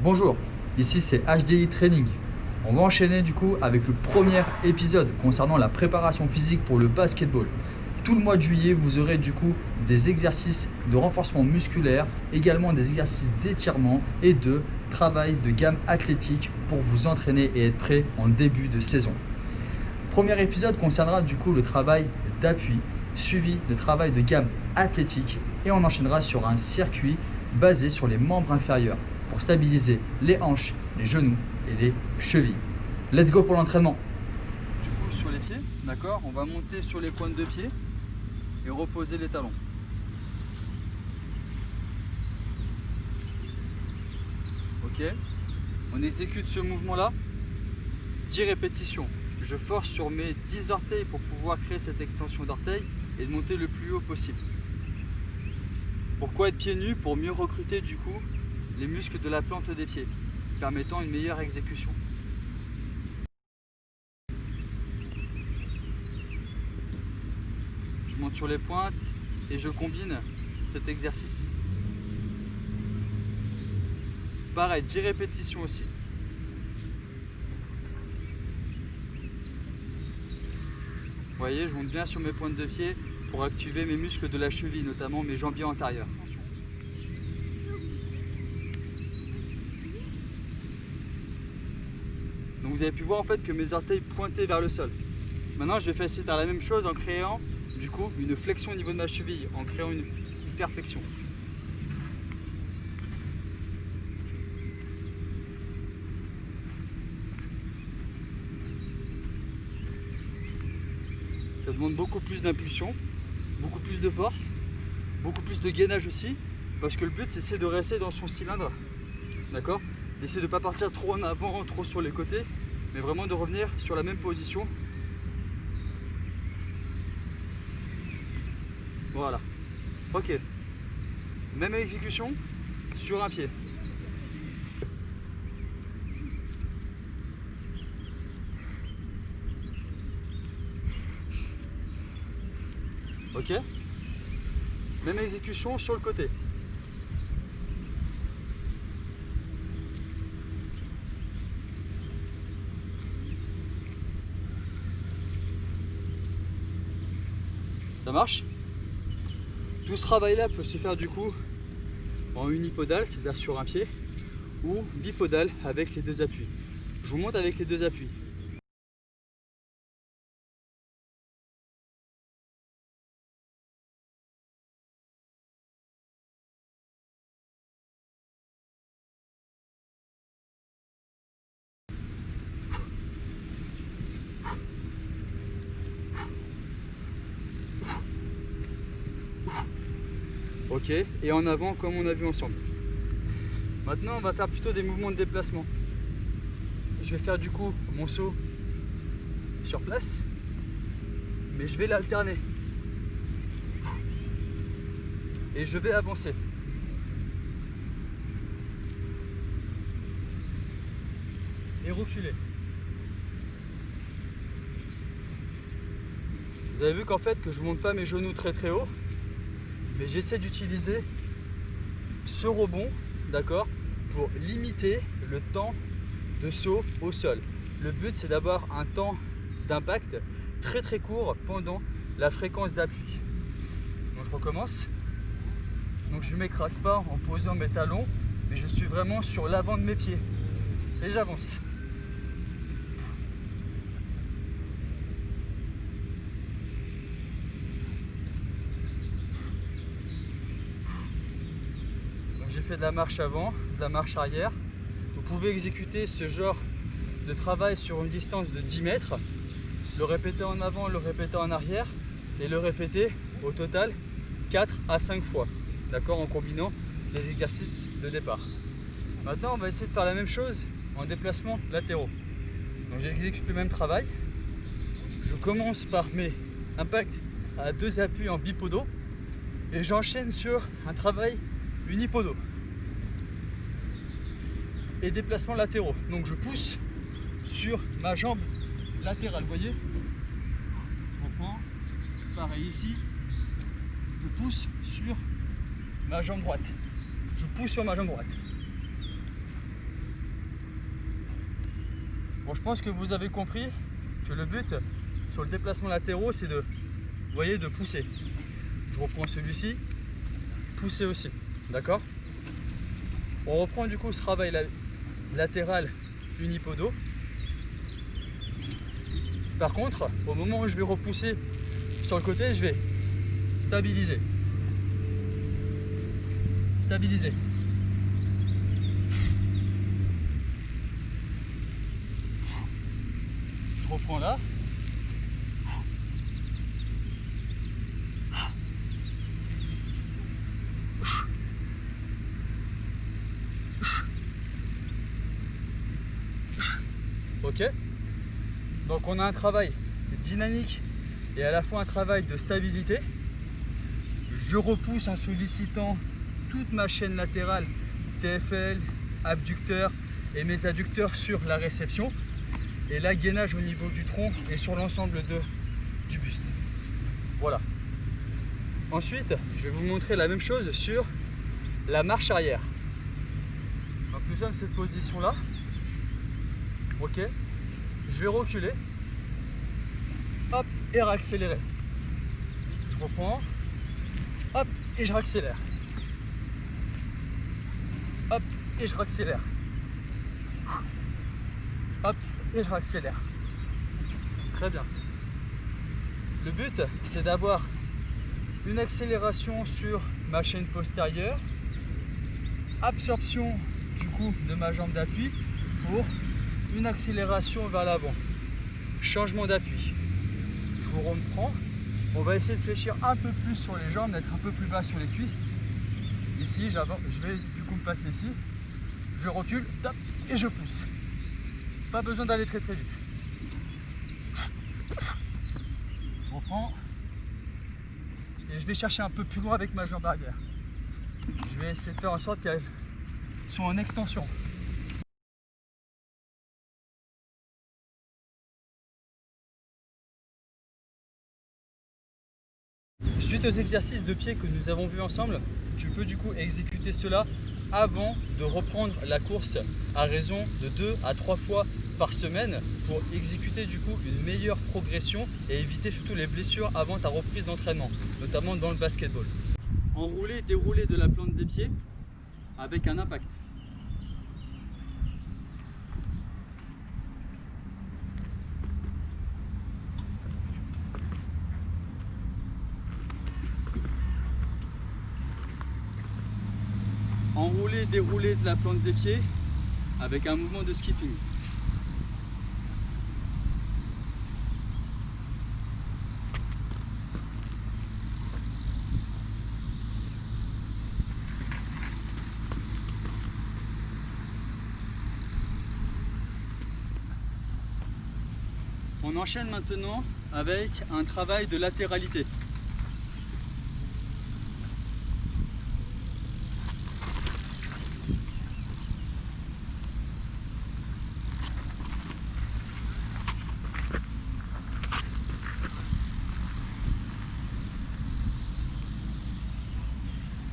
Bonjour, ici c'est HDI Training. On va enchaîner du coup avec le premier épisode concernant la préparation physique pour le basketball. Tout le mois de juillet, vous aurez du coup des exercices de renforcement musculaire, également des exercices d'étirement et de travail de gamme athlétique pour vous entraîner et être prêt en début de saison. Premier épisode concernera du coup le travail d'appui, suivi de travail de gamme athlétique et on enchaînera sur un circuit basé sur les membres inférieurs pour stabiliser les hanches, les genoux et les chevilles. Let's go pour l'entraînement. Du coup sur les pieds, d'accord, on va monter sur les pointes de pied et reposer les talons. Ok, on exécute ce mouvement là, 10 répétitions. Je force sur mes 10 orteils pour pouvoir créer cette extension d'orteil et de monter le plus haut possible. Pourquoi être pieds nus? Pour mieux recruter du coup les muscles de la plante des pieds, permettant une meilleure exécution. Je monte sur les pointes et je combine cet exercice. Pareil, 10 répétitions aussi. Vous voyez, je monte bien sur mes pointes de pied pour activer mes muscles de la cheville, notamment mes jambiers antérieurs. Donc vous avez pu voir en fait que mes orteils pointaient vers le sol. Maintenant je vais essayer de faire la même chose en créant du coup une flexion au niveau de ma cheville, en créant une hyperflexion. Ça demande beaucoup plus d'impulsion, beaucoup plus de force, beaucoup plus de gainage aussi, parce que le but c'est de rester dans son cylindre, d'accord? D'essayer de ne pas partir trop en avant, trop sur les côtés, mais vraiment de revenir sur la même position. Voilà. Ok. Même exécution sur un pied. Ok. Même exécution sur le côté. Ça marche? Tout ce travail-là peut se faire du coup en unipodal, c'est-à-dire sur un pied, ou bipodal avec les deux appuis. Je vous montre avec les deux appuis. Ok, et en avant comme on a vu ensemble. Maintenant on va faire plutôt des mouvements de déplacement. Je vais faire du coup mon saut sur place, mais je vais l'alterner. Et je vais avancer. Et reculer. Vous avez vu qu'en fait que je ne monte pas mes genoux très haut, mais j'essaie d'utiliser ce rebond, d'accord, pour limiter le temps de saut au sol. Le but c'est d'avoir un temps d'impact très court pendant la fréquence d'appui. Donc je recommence. Donc je ne m'écrase pas en posant mes talons, mais je suis vraiment sur l'avant de mes pieds. Et j'avance. J'ai fait de la marche avant, de la marche arrière. Vous pouvez exécuter ce genre de travail sur une distance de 10 mètres, le répéter en avant, le répéter en arrière et le répéter au total 4 à 5 fois, d'accord, en combinant les exercices de départ. Maintenant on va essayer de faire la même chose en déplacement latéraux. Donc j'exécute le même travail. Je commence par mes impacts à deux appuis en bipodo et j'enchaîne sur un travail unipodo et déplacements latéraux. Donc je pousse sur ma jambe latérale, vous voyez, je reprends, pareil ici, je pousse sur ma jambe droite, je pousse sur ma jambe droite. Bon, je pense que vous avez compris que le but sur le déplacement latéraux, c'est de, vous voyez, de pousser. Je reprends celui-ci, pousser aussi, d'accord? On reprend du coup ce travail latéral unipodo. Par contre, au moment où je vais repousser sur le côté, je vais stabiliser. Stabiliser. Je reprends là. Ok. Donc on a un travail dynamique et à la fois un travail de stabilité. Je repousse en sollicitant toute ma chaîne latérale, TFL, abducteur et mes adducteurs sur la réception. Et là, gainage au niveau du tronc et sur l'ensemble du buste. Voilà. Ensuite, je vais vous montrer la même chose sur la marche arrière. Donc nous sommes cette position-là. Ok. Je vais reculer. Hop, et réaccélérer. Je reprends. Hop, et je réaccélère. Hop, et je réaccélère. Hop, et je réaccélère. Très bien. Le but, c'est d'avoir une accélération sur ma chaîne postérieure, absorption du coup de ma jambe d'appui pour une accélération vers l'avant. Changement d'appui. Je vous reprends. On va essayer de fléchir un peu plus sur les jambes, d'être un peu plus bas sur les cuisses. Ici, je vais du coup me passer ici. Je recule, top, et je pousse. Pas besoin d'aller très vite. Je reprends. Et je vais chercher un peu plus loin avec ma jambe arrière. Je vais essayer de faire en sorte qu'elle soit en extension. Suite aux exercices de pied que nous avons vus ensemble, tu peux du coup exécuter cela avant de reprendre la course à raison de 2 à 3 fois par semaine pour exécuter du coup une meilleure progression et éviter surtout les blessures avant ta reprise d'entraînement, notamment dans le basketball. Enrouler, dérouler de la plante des pieds avec un impact. Enrouler, dérouler de la plante des pieds avec un mouvement de skipping. On enchaîne maintenant avec un travail de latéralité.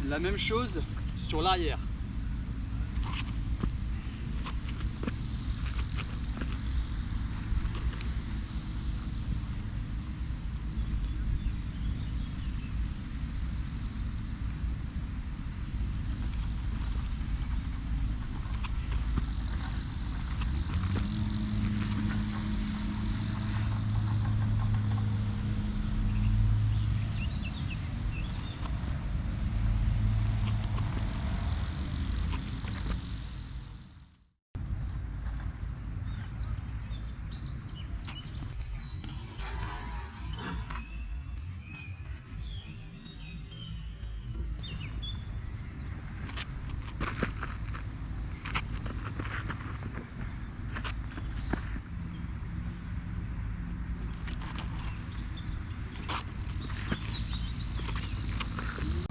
La même chose sur l'arrière.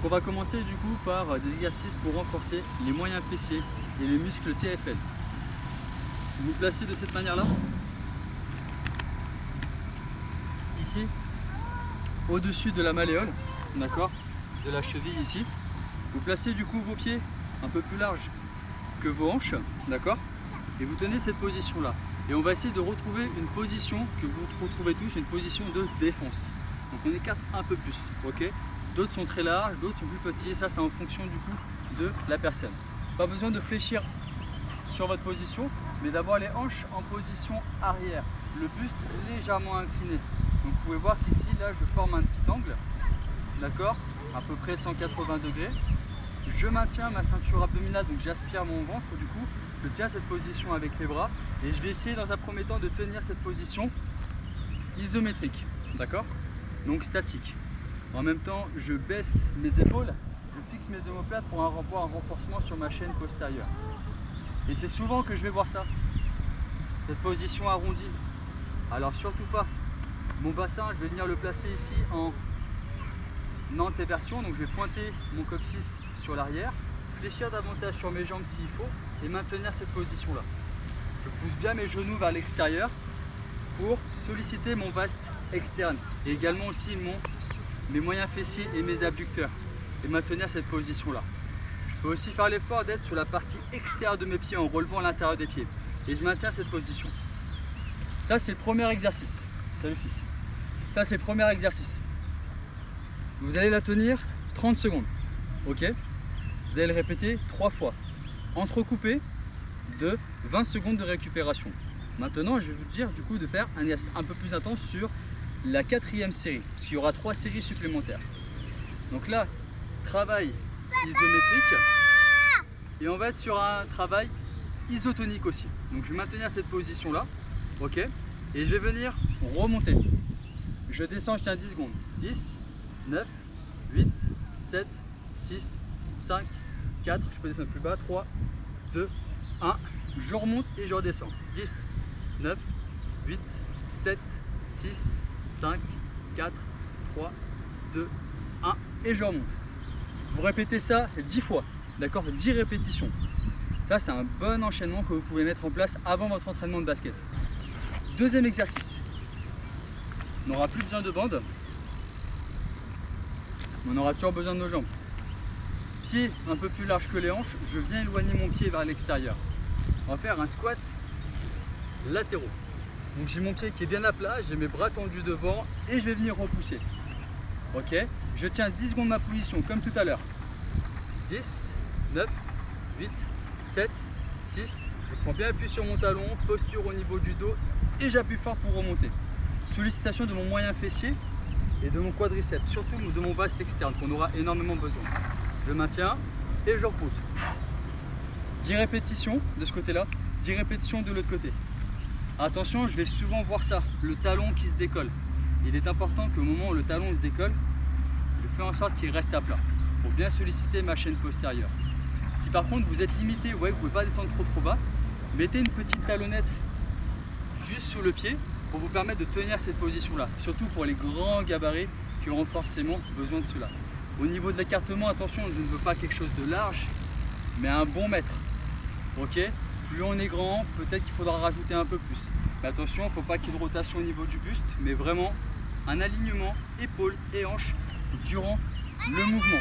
On va commencer du coup par des exercices pour renforcer les moyens fessiers et les muscles TFL. Vous vous placez de cette manière-là, ici, au-dessus de la malléole, d'accord, de la cheville ici. Vous placez du coup vos pieds un peu plus larges que vos hanches, d'accord, et vous tenez cette position-là. Et on va essayer de retrouver une position que vous retrouvez tous, une position de défense. Donc on écarte un peu plus, ok? D'autres sont très larges, d'autres sont plus petits, et ça c'est en fonction du coup de la personne. Pas besoin de fléchir sur votre position, mais d'avoir les hanches en position arrière, le buste légèrement incliné. Donc vous pouvez voir qu'ici, là, je forme un petit angle, d'accord, à peu près 180 degrés. Je maintiens ma ceinture abdominale, donc j'aspire mon ventre, du coup, je tiens cette position avec les bras, et je vais essayer dans un premier temps de tenir cette position isométrique, d'accord, donc statique. En même temps, je baisse mes épaules, je fixe mes omoplates pour avoir un renforcement sur ma chaîne postérieure. Et c'est souvent que je vais voir ça, cette position arrondie. Alors surtout pas. Mon bassin, je vais venir le placer ici en antéversion, donc je vais pointer mon coccyx sur l'arrière, fléchir davantage sur mes jambes s'il faut et maintenir cette position-là. Je pousse bien mes genoux vers l'extérieur pour solliciter mon vaste externe et également aussi mes moyens fessiers et mes abducteurs et maintenir cette position-là. Je peux aussi faire l'effort d'être sur la partie extérieure de mes pieds en relevant l'intérieur des pieds et je maintiens cette position. Ça, c'est le premier exercice. Salut fils. Ça, c'est le premier exercice. Vous allez la tenir 30 secondes. Ok? Vous allez le répéter 3 fois. Entrecoupé de 20 secondes de récupération. Maintenant, je vais vous dire du coup de faire un exercice un peu plus intense sur la 4e série. Parce qu'il y aura 3 séries supplémentaires. Donc là, travail isométrique. Et on va être sur un travail isotonique aussi. Donc je vais maintenir cette position là. Ok? Et je vais venir remonter. Je descends, je tiens 10 secondes. 10, 9, 8, 7, 6, 5, 4. Je peux descendre plus bas. 3, 2, 1. Je remonte et je redescends. 10, 9, 8, 7, 6, 5, 4, 3, 2, 1. Et je remonte. Vous répétez ça 10 fois. D'accord? 10 répétitions. Ça, c'est un bon enchaînement que vous pouvez mettre en place avant votre entraînement de basket. Deuxième exercice. On n'aura plus besoin de bandes. Mais on aura toujours besoin de nos jambes. Pied un peu plus large que les hanches, je viens éloigner mon pied vers l'extérieur. On va faire un squat latéraux. Donc j'ai mon pied qui est bien à plat, j'ai mes bras tendus devant et je vais venir repousser. Ok? Je tiens 10 secondes ma position comme tout à l'heure. 10, 9, 8, 7, 6. Je prends bien appui sur mon talon, posture au niveau du dos et j'appuie fort pour remonter. Sollicitation de mon moyen fessier et de mon quadriceps, surtout de mon vaste externe qu'on aura énormément besoin. Je maintiens et je repousse. 10 répétitions de ce côté-là, 10 répétitions de l'autre côté. Attention, je vais souvent voir ça, le talon qui se décolle. Il est important qu'au moment où le talon se décolle, je fais en sorte qu'il reste à plat pour bien solliciter ma chaîne postérieure. Si par contre vous êtes limité, vous voyez que vous ne pouvez pas descendre trop bas, mettez une petite talonnette juste sous le pied pour vous permettre de tenir cette position-là, surtout pour les grands gabarits qui auront forcément besoin de cela. Au niveau de l'écartement, attention, je ne veux pas quelque chose de large, mais un bon mètre. Ok? Plus on est grand, peut-être qu'il faudra rajouter un peu plus. Mais attention, il ne faut pas qu'il y ait de rotation au niveau du buste, mais vraiment un alignement épaules et hanches durant le mouvement.